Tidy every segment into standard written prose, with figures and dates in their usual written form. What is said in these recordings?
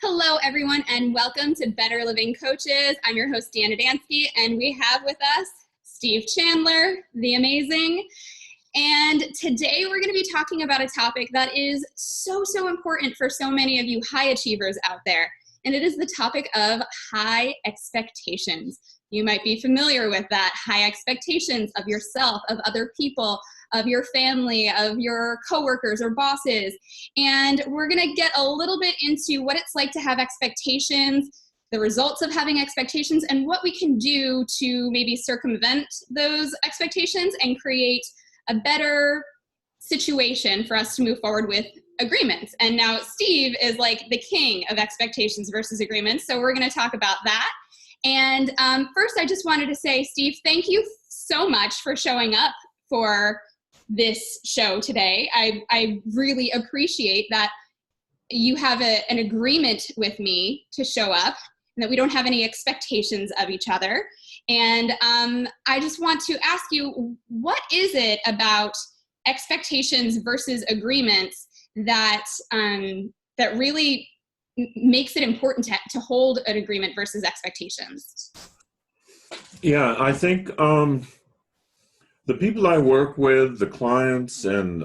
Hello, everyone, and welcome to Better Living Coaches. I'm your host, Deanna Danski, and we have with us Steve Chandler, the amazing. And today we're going to be talking about a topic that is so important for so many of you high achievers out there. And it is the topic of high expectations. You might be familiar with that, high expectations of yourself, of other people, of your family, of your coworkers or bosses. And we're going to get a little bit into what it's like to have expectations, the results of having expectations, and what we can do to maybe circumvent those expectations and create a better situation for us to move forward with agreements. And now Steve is like the king of expectations versus agreements. So we're going to talk about that. And first, I just wanted to say, Steve, thank you so much for showing up for this show today. I really appreciate that you have an agreement with me to show up and that we don't have any expectations of each other. And I just want to ask you, what is it about expectations versus agreements that that really makes it important to hold an agreement versus expectations? Yeah, I think the people I work with, the clients and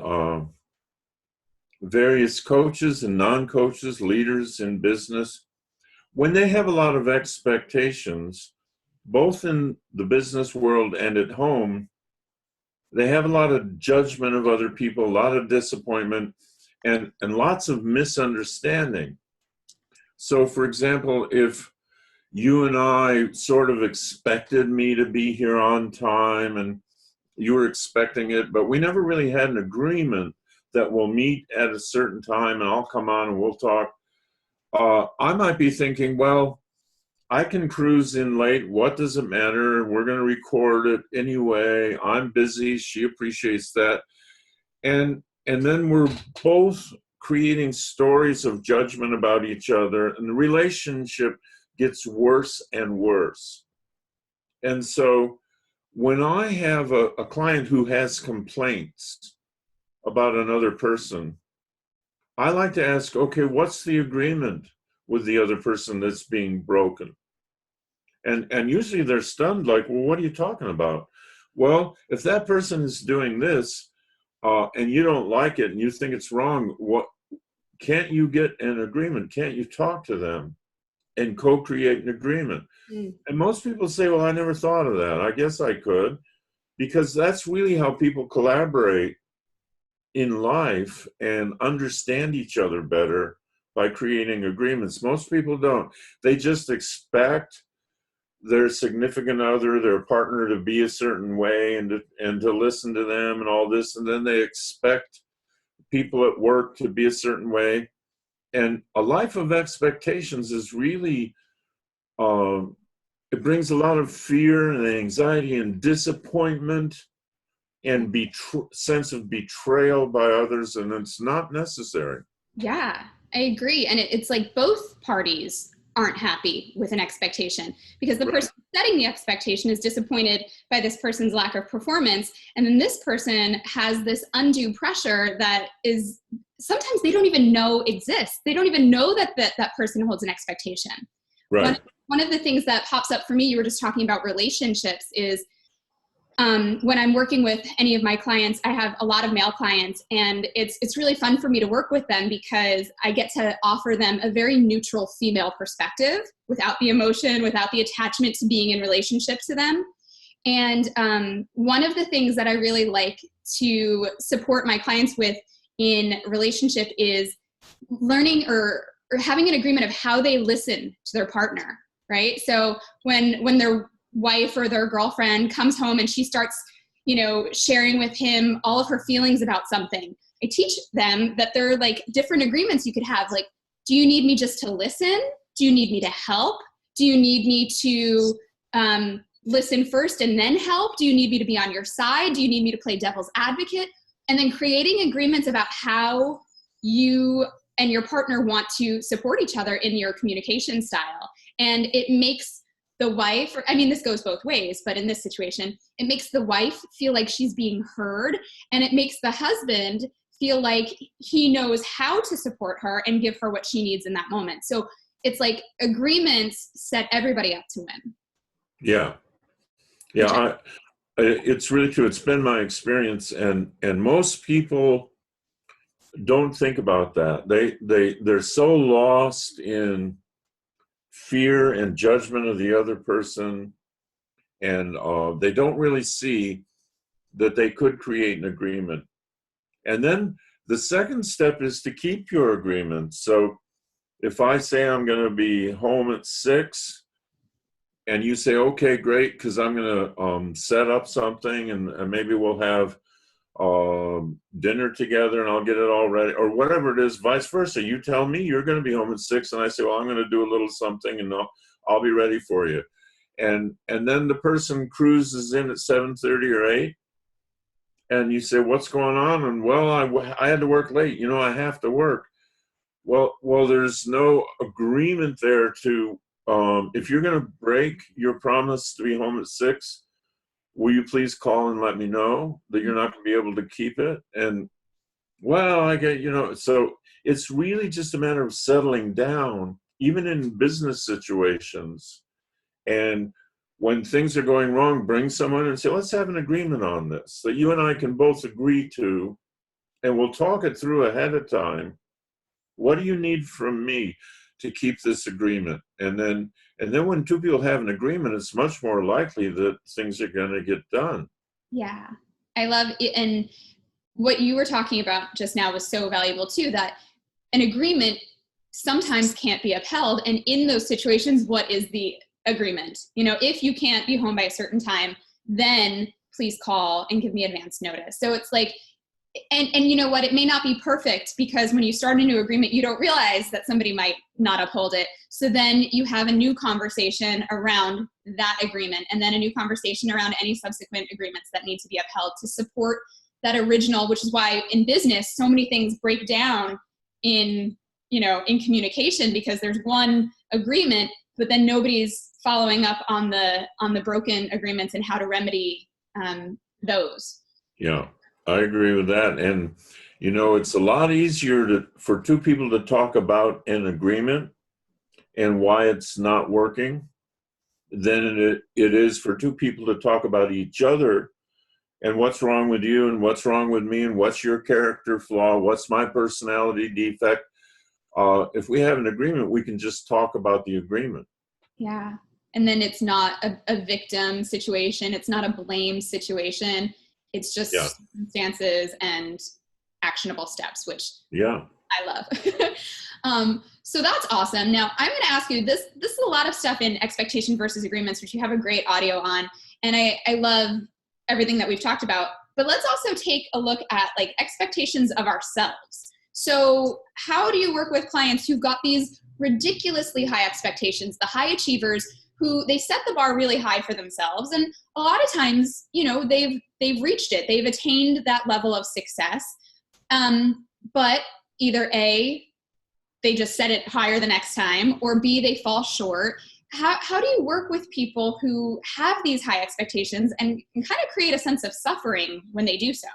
various coaches and non-coaches, leaders in business, when they have a lot of expectations, both in the business world and at home, they have a lot of judgment of other people, a lot of disappointment, and lots of misunderstanding. So, for example, if you and I sort of expected me to be here on time and you were expecting it, but we never really had an agreement that we'll meet at a certain time and I'll come on and we'll talk. I might be thinking, well, I can cruise in late. What does it matter? We're going to record it anyway. I'm busy. She appreciates that. And then we're both creating stories of judgment about each other, and the relationship gets worse and worse. And so when I have a client who has complaints about another person, I like to ask, okay, what's the agreement with the other person that's being broken? And usually they're stunned, like, well, what are you talking about? Well, if that person is doing this and you don't like it and you think it's wrong, what can't you get an agreement? Can't you talk to them and co-create an agreement? And most people say, well, I never thought of that. I guess I could, because that's really how people collaborate in life and understand each other better, by creating agreements. Most people don't. They just expect their significant other, their partner, to be a certain way and to listen to them and all this, and then they expect people at work to be a certain way. And a life of expectations is really, it brings a lot of fear and anxiety and disappointment and sense of betrayal by others, and it's not necessary. Yeah, I agree. And it's like both parties aren't happy with an expectation, because the person setting the expectation is disappointed by this person's lack of performance. And then this person has this undue pressure that is sometimes they don't even know exists. They don't even know that that person holds an expectation. Right. One of the things that pops up for me, you were just talking about relationships, is when I'm working with any of my clients, I have a lot of male clients, and it's really fun for me to work with them because I get to offer them a very neutral female perspective without the emotion, without the attachment to being in relationship to them. And one of the things that I really like to support my clients with in relationship is learning or having an agreement of how they listen to their partner, right? So when their wife or their girlfriend comes home and she starts, sharing with him all of her feelings about something, I teach them that there are like different agreements you could have. Like, do you need me just to listen? Do you need me to help? Do you need me to listen first and then help? Do you need me to be on your side? Do you need me to play devil's advocate? And then creating agreements about how you and your partner want to support each other in your communication style. And it makes the wife, this goes both ways, but in this situation, it makes the wife feel like she's being heard, and it makes the husband feel like he knows how to support her and give her what she needs in that moment. So it's like agreements set everybody up to win. Yeah. Yeah. It's really true. It's been my experience, and most people don't think about that. They're so lost in fear and judgment of the other person, and they don't really see that they could create an agreement. And then the second step is to keep your agreement. So if I say I'm going to be home at 6, and you say, okay, great, because I'm going to set up something, and maybe we'll have dinner together, and I'll get it all ready, or whatever it is, vice versa. You tell me you're going to be home at 6, and I say, well, I'm going to do a little something, and I'll be ready for you. And then the person cruises in at 7:30 or 8, and you say, what's going on? And well, I had to work late. I have to work. Well, there's no agreement there to, if you're going to break your promise to be home at 6, will you please call and let me know that you're not going to be able to keep it? And well, I get, so it's really just a matter of settling down, even in business situations. And when things are going wrong, bring someone and say, let's have an agreement on this that you and I can both agree to, and we'll talk it through ahead of time. What do you need from me to keep this agreement? And then when two people have an agreement, it's much more likely that things are going to get done. Yeah, I love it. And what you were talking about just now was so valuable too, that an agreement sometimes can't be upheld. And in those situations, what is the agreement? If you can't be home by a certain time, then please call and give me advance notice. So it's like, and you know what, it may not be perfect, because when you start a new agreement, you don't realize that somebody might not uphold it. So then you have a new conversation around that agreement, and then a new conversation around any subsequent agreements that need to be upheld to support that original, which is why in business, so many things break down in communication, because there's one agreement, but then nobody's following up on the broken agreements and how to remedy those. Yeah. I agree with that. And, it's a lot easier for two people to talk about an agreement and why it's not working than it is for two people to talk about each other and what's wrong with you and what's wrong with me and what's your character flaw, what's my personality defect. If we have an agreement, we can just talk about the agreement. Yeah. And then it's not a victim situation. It's not a blame situation. It's just circumstances and actionable steps, which I love. So that's awesome. Now I'm going to ask you this is a lot of stuff in expectation versus agreements, which you have a great audio on. And I love everything that we've talked about, but let's also take a look at like expectations of ourselves. So how do you work with clients who've got these ridiculously high expectations, the high achievers who they set the bar really high for themselves? And a lot of times, they've reached it. They've attained that level of success. But either A, they just set it higher the next time, or B, they fall short. How do you work with people who have these high expectations and kind of create a sense of suffering when they do so?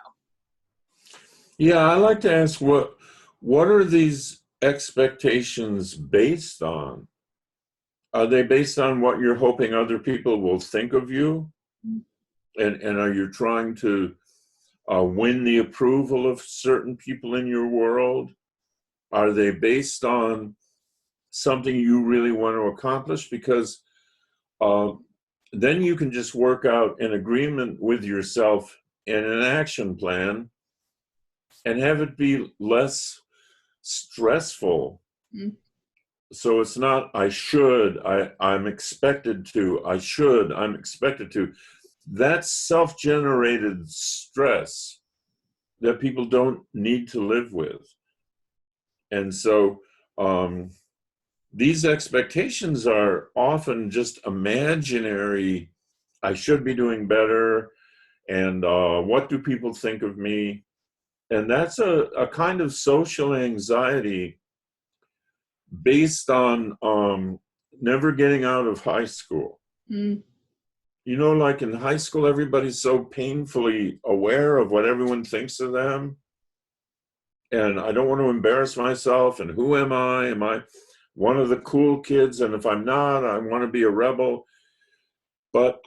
Yeah, I like to ask what are these expectations based on? Are they based on what you're hoping other people will think of you? And are you trying to win the approval of certain people in your world? Are they based on something you really want to accomplish? Because then you can just work out an agreement with yourself and an action plan and have it be less stressful. Mm-hmm. So it's not, I'm expected to, I'm expected to. That's self-generated stress that people don't need to live with. And so these expectations are often just imaginary. I should be doing better. And what do people think of me? And that's a kind of social anxiety based on never getting out of high school. Mm. Like in high school, everybody's so painfully aware of what everyone thinks of them. And I don't want to embarrass myself. And who am I? one of the cool kids, and if I'm not, I want to be a rebel. But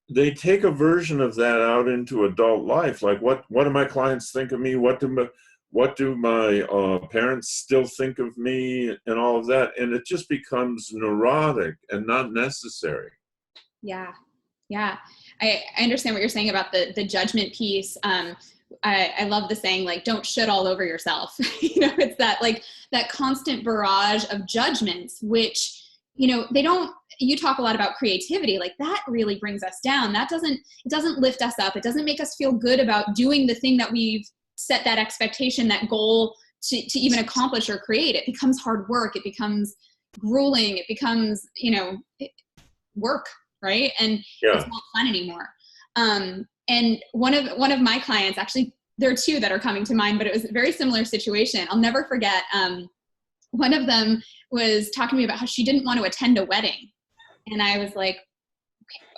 they take a version of that out into adult life. Like, what do my clients think of me? What do my parents still think of me, and all of that? And it just becomes neurotic and not necessary. Yeah. Yeah. I understand what you're saying about the judgment piece. I love the saying, like, don't shit all over yourself. It's that constant barrage of judgments, which, you talk a lot about creativity, like that really brings us down. It doesn't lift us up. It doesn't make us feel good about doing the thing that we've set that expectation, that goal to even accomplish or create. It becomes hard work. It becomes grueling. It becomes, work. Right. And Yeah. It's not fun anymore. And one of my clients, actually, there are two that are coming to mind, but it was a very similar situation. I'll never forget. One of them was talking to me about how she didn't want to attend a wedding. And I was like,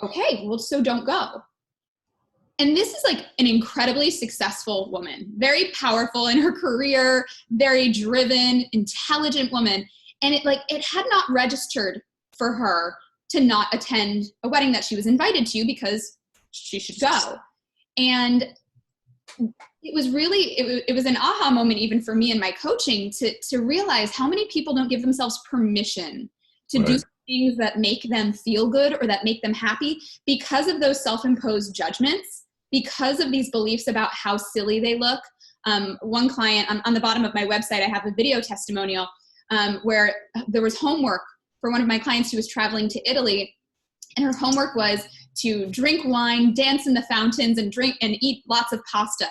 okay, well, so don't go. And this is like an incredibly successful woman, very powerful in her career, very driven, intelligent woman. And it had not registered for her to not attend a wedding that she was invited to because she should go. And it was really, it was an aha moment even for me in my coaching to realize how many people don't give themselves permission to do things that make them feel good or that make them happy because of those self-imposed judgments, because of these beliefs about how silly they look. One client, on the bottom of my website, I have a video testimonial where there was homework for one of my clients who was traveling to Italy, and her homework was to drink wine, dance in the fountains, and drink and eat lots of pasta.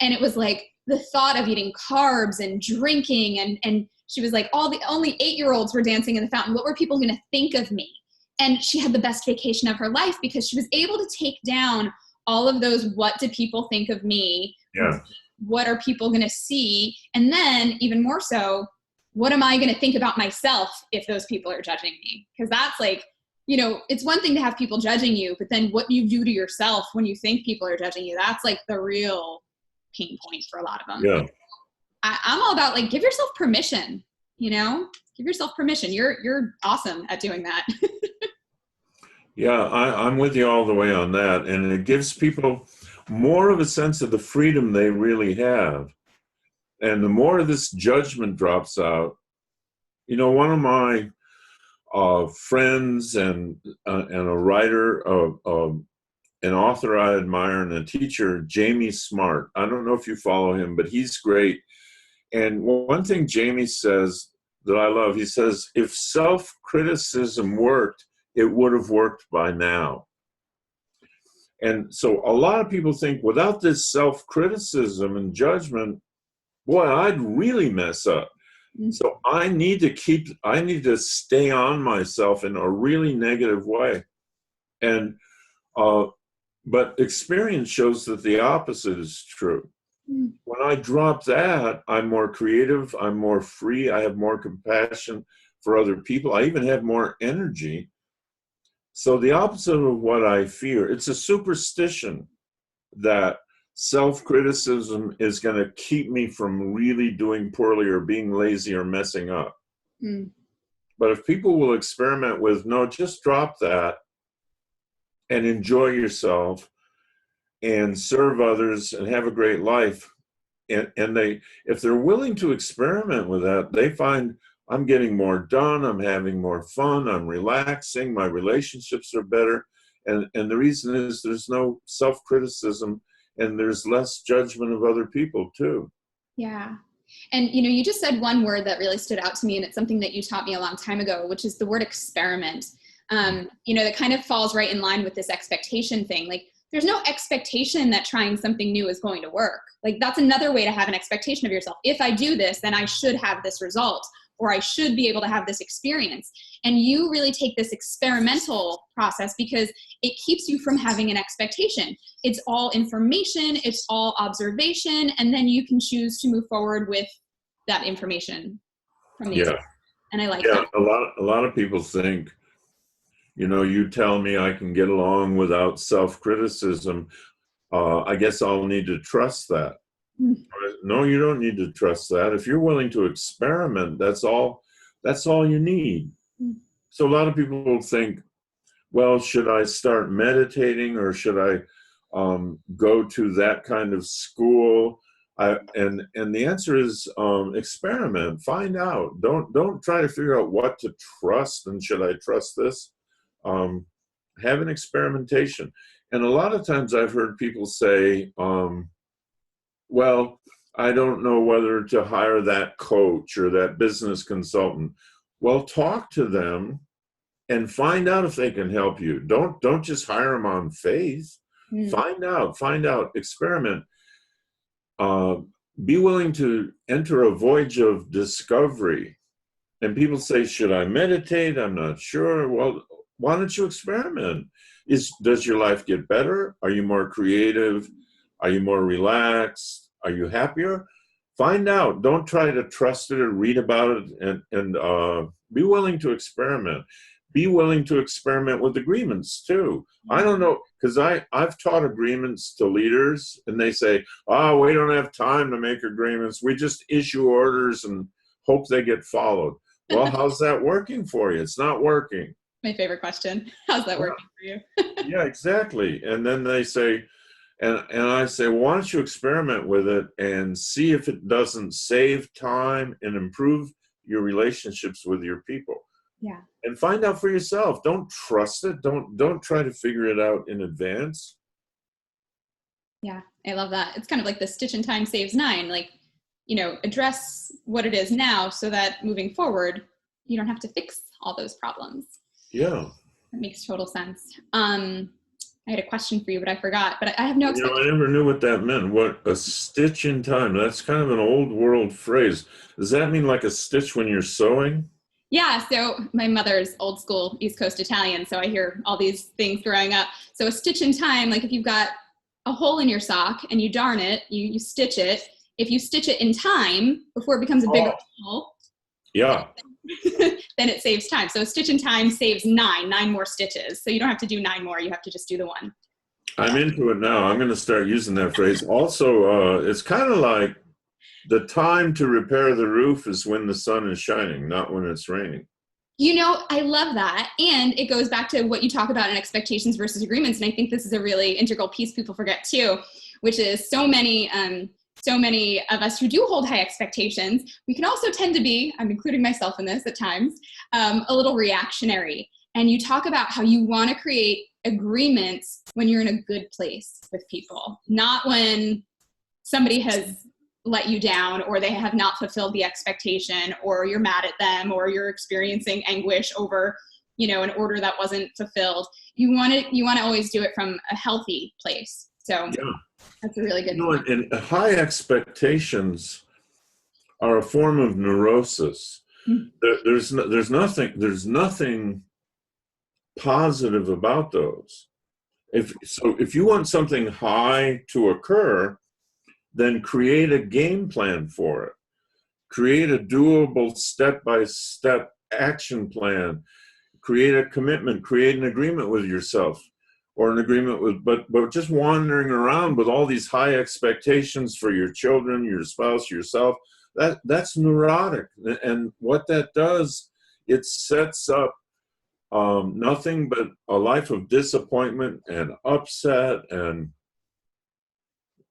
And it was like the thought of eating carbs and drinking, and she was like, only 8-year-olds were dancing in the fountain. What were people going to think of me? And she had the best vacation of her life because she was able to take down all of those, what do people think of me? Yeah. What are people going to see? And then even more so, what am I going to think about myself if those people are judging me? Because that's like, it's one thing to have people judging you, but then what you do to yourself when you think people are judging you, that's like the real pain point for a lot of them. Yeah. I'm all about like, give yourself permission, give yourself permission. You're awesome at doing that. Yeah, I'm with you all the way on that. And it gives people more of a sense of the freedom they really have. And the more of this judgment drops out, one of my friends and a writer, an author I admire, and a teacher, Jamie Smart. I don't know if you follow him, but he's great. And one thing Jamie says that I love, he says, if self-criticism worked, it would have worked by now. And so a lot of people think without this self-criticism and judgment, boy, I'd really mess up. So I need to stay on myself in a really negative way. And, but experience shows that the opposite is true. When I drop that, I'm more creative, I'm more free, I have more compassion for other people, I even have more energy. So the opposite of what I fear, it's a superstition that self-criticism is going to keep me from really doing poorly or being lazy or messing up. But if people will experiment with, no, just drop that and enjoy yourself and serve others and have a great life. And if they're willing to experiment with that, they find I'm getting more done, I'm having more fun, I'm relaxing, my relationships are better. And the reason is there's no self-criticism and there's less judgment of other people too. Yeah. And, you just said one word that really stood out to me, and it's something that you taught me a long time ago, which is the word experiment. That kind of falls right in line with this expectation thing. Like, there's no expectation that trying something new is going to work. Like, that's another way to have an expectation of yourself. If I do this, then I should have this result, or I should be able to have this experience. And you really take this experimental process because it keeps you from having an expectation. It's all information, it's all observation, and then you can choose to move forward with that information from the experience. And I like that. A lot of people think, you tell me I can get along without self-criticism. I guess I'll need to trust that. No, you don't need to trust that. If you're willing to experiment, that's all That's all you need. So a lot of people will think, well, should I start meditating, or should I go to that kind of school? And the answer is experiment, find out. Don't try to figure out what to trust and should I trust this. Have an experimentation. And a lot of times I've heard people say, well, I don't know whether to hire that coach or that business consultant. Well, talk to them and find out if they can help you. Don't just hire them on faith. Find out, experiment. Be willing to enter a voyage of discovery. And people say, should I meditate? I'm not sure. Well, why don't you experiment? Does your life get better? Are you more creative? Are you more relaxed? Are you happier? Find out. Don't try to trust it or read about it, and be willing to experiment. Be willing to experiment with agreements too. I don't know, because I've taught agreements to leaders, and they say, oh, we don't have time to make agreements. We just issue orders and hope they get followed. Well, how's that working for you? It's not working. My favorite question. How's that working for you? Yeah, exactly. And then they say, and I say, well, why don't you experiment with it and see if it doesn't save time and improve your relationships with your people. Yeah. And find out for yourself. Don't trust it. Don't try to figure it out in advance. Yeah, I love that. It's kind of like the stitch in time saves nine. Like, address what it is now so that moving forward, you don't have to fix all those problems. Yeah. That makes total sense. I had a question for you, but I forgot. But I have no expectation. I never knew what that meant. What a stitch in time. That's kind of an old world phrase. Does that mean like a stitch when you're sewing? Yeah, so my mother's old school East Coast Italian, so I hear all these things growing up. So a stitch in time, like if you've got a hole in your sock and you darn it, you stitch it. If you stitch it in time before it becomes a bigger hole, yeah, then it saves time. So a stitch in time saves nine more stitches. So you don't have to do 9 more, you have to just do the one. I'm into it now. I'm going to start using that phrase. Also, it's kind of like, the time to repair the roof is when the sun is shining, not when it's raining. I love that. And it goes back to what you talk about in expectations versus agreements. And I think this is a really integral piece people forget too, which is so many of us who do hold high expectations, we can also tend to be, I'm including myself in this at times, a little reactionary. And you talk about how you want to create agreements when you're in a good place with people, not when somebody has let you down or they have not fulfilled the expectation or you're mad at them or you're experiencing anguish over, an order that wasn't fulfilled. You want to always do it from a healthy place. So yeah. That's a really good point. And high expectations are a form of neurosis. Mm-hmm. There's nothing positive about those. If you want something high to occur, then create a game plan for it. Create a doable step-by-step action plan. Create a commitment, create an agreement with yourself, or an agreement with, but just wandering around with all these high expectations for your children, your spouse, yourself, that's neurotic. And what that does, it sets up nothing but a life of disappointment and upset. And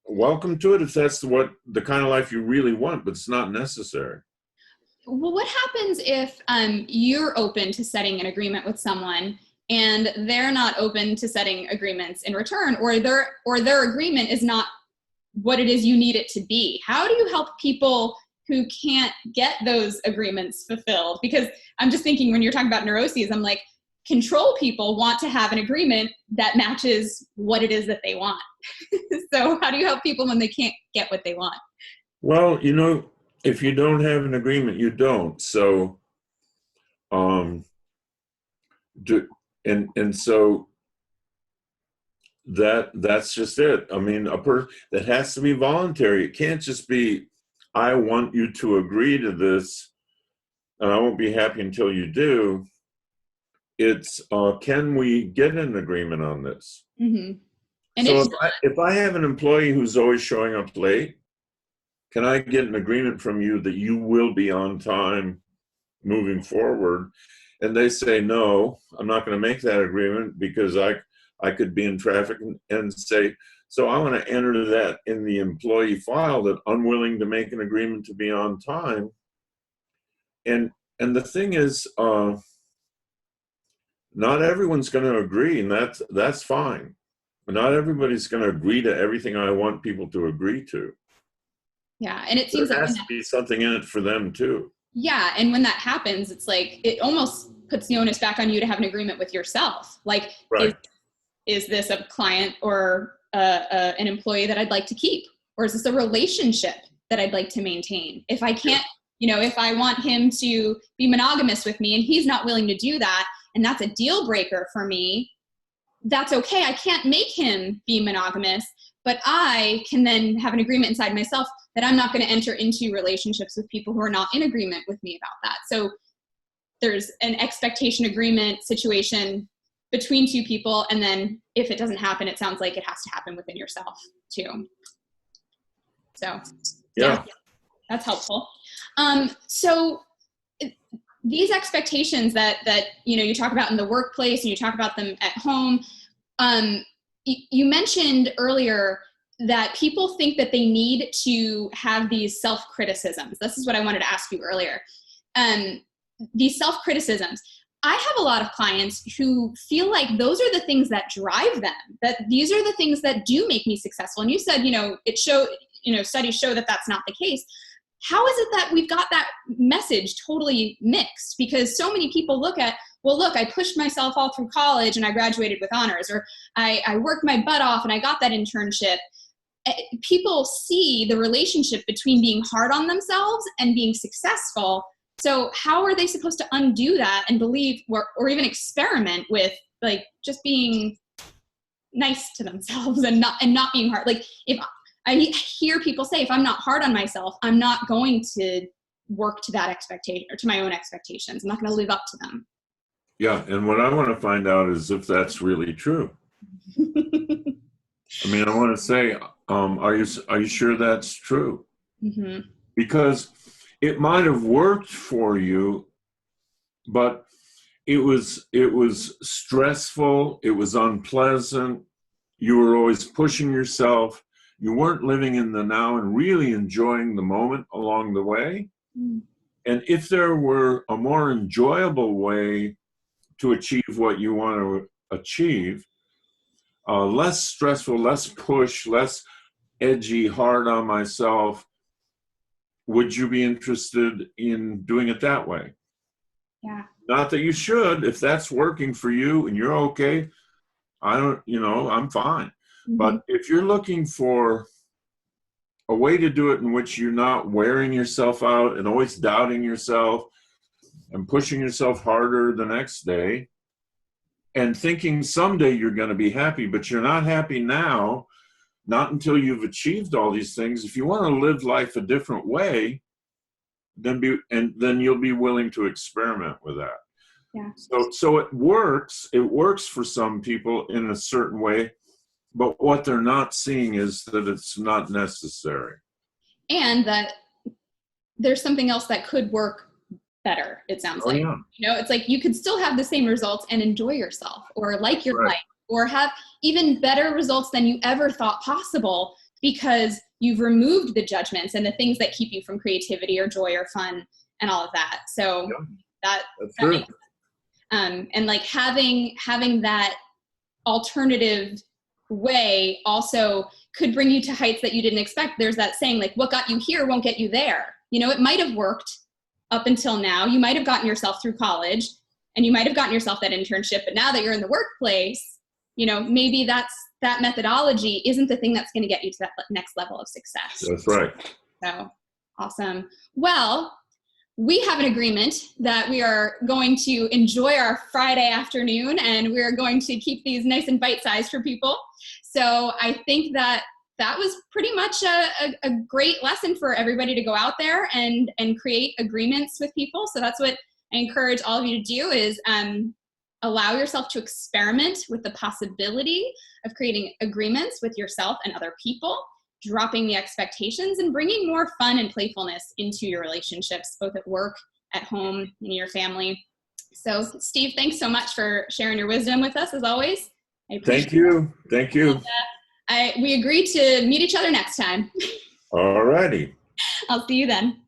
welcome to it if that's the kind of life you really want, but it's not necessary. Well, what happens if you're open to setting an agreement with someone and they're not open to setting agreements in return, or their agreement is not what it is you need it to be? How do you help people who can't get those agreements fulfilled? Because I'm just thinking, when you're talking about neuroses, I'm like, control people want to have an agreement that matches what it is that they want. So how do you help people when they can't get what they want? Well, if you don't have an agreement, you don't. So, so that's just it. I mean, that has to be voluntary. It can't just be, I want you to agree to this, and I won't be happy until you do. It's, can we get an agreement on this? Mm-hmm. And so if I have an employee who's always showing up late, can I get an agreement from you that you will be on time moving forward, and they say, no, I'm not going to make that agreement because I could be in traffic, and say, so I want to enter that in the employee file that unwilling to make an agreement to be on time. And the thing is, not everyone's going to agree, and that's fine. Not everybody's going to agree to everything I want people to agree to. Yeah, and it seems there like has to be something in it for them too. Yeah, and when that happens, it's like it almost puts the onus back on you to have an agreement with yourself. Like, right. is this a client or an employee that I'd like to keep? Or is this a relationship that I'd like to maintain? If I can't, if I want him to be monogamous with me and he's not willing to do that, and that's a deal breaker for me, that's okay. I can't make him be monogamous, but I can then have an agreement inside myself that I'm not going to enter into relationships with people who are not in agreement with me about that. So there's an expectation agreement situation between two people, and then if it doesn't happen, it sounds like it has to happen within yourself too. So yeah, that's helpful. So these expectations that you talk about in the workplace and you talk about them at home, you mentioned earlier that people think that they need to have these self-criticisms. This is what I wanted to ask you earlier. These self-criticisms. I have a lot of clients who feel like those are the things that drive them, that these are the things that do make me successful. And you said, studies show that that's not the case. How is it that we've got that message totally mixed? Because so many people look at, well, look, I pushed myself all through college and I graduated with honors, or I worked my butt off and I got that internship. People see the relationship between being hard on themselves and being successful. So how are they supposed to undo that and believe or even experiment with like just being nice to themselves and not being hard? Like, if I hear people say, if I'm not hard on myself, I'm not going to work to that expectation or to my own expectations. I'm not going to live up to them. Yeah. And what I want to find out is if that's really true. I mean, I want to say, are you sure that's true? Mm-hmm. Because it might have worked for you, but it was stressful. It was unpleasant. You were always pushing yourself. You weren't living in the now and really enjoying the moment along the way. Mm. And if there were a more enjoyable way to achieve what you want to achieve, less stressful, less push, less edgy, hard on myself, would you be interested in doing it that way? Yeah. Not that you should. If that's working for you and you're okay, I'm fine. Mm-hmm. But if you're looking for a way to do it in which you're not wearing yourself out and always doubting yourself and pushing yourself harder the next day and thinking someday you're going to be happy, but you're not happy now, not until you've achieved all these things. If you want to live life a different way, then you'll be willing to experiment with that. Yeah. So it works. It works for some people in a certain way, but what they're not seeing is that it's not necessary. And that there's something else that could work better, it sounds like. Yeah. It's like you could still have the same results and enjoy yourself or like your life or have even better results than you ever thought possible because you've removed the judgments and the things that keep you from creativity or joy or fun and all of that. So that's true. And like having that alternative way also could bring you to heights that you didn't expect. There's that saying, like, what got you here won't get you there. It might have worked up until now. You might have gotten yourself through college and you might have gotten yourself that internship, but now that you're in the workplace, maybe that methodology isn't the thing that's going to get you to that next level of success. That's right. So awesome. Well, we have an agreement that we are going to enjoy our Friday afternoon and we're going to keep these nice and bite-sized for people. So I think that was pretty much a great lesson for everybody to go out there and create agreements with people. So that's what I encourage all of you to do is allow yourself to experiment with the possibility of creating agreements with yourself and other people, dropping the expectations and bringing more fun and playfulness into your relationships, both at work at home in your family. So Steve, thanks so much for sharing your wisdom with us as always. I appreciate Thank you. Thank you. And, we agree to meet each other next time. All righty. I'll see you then.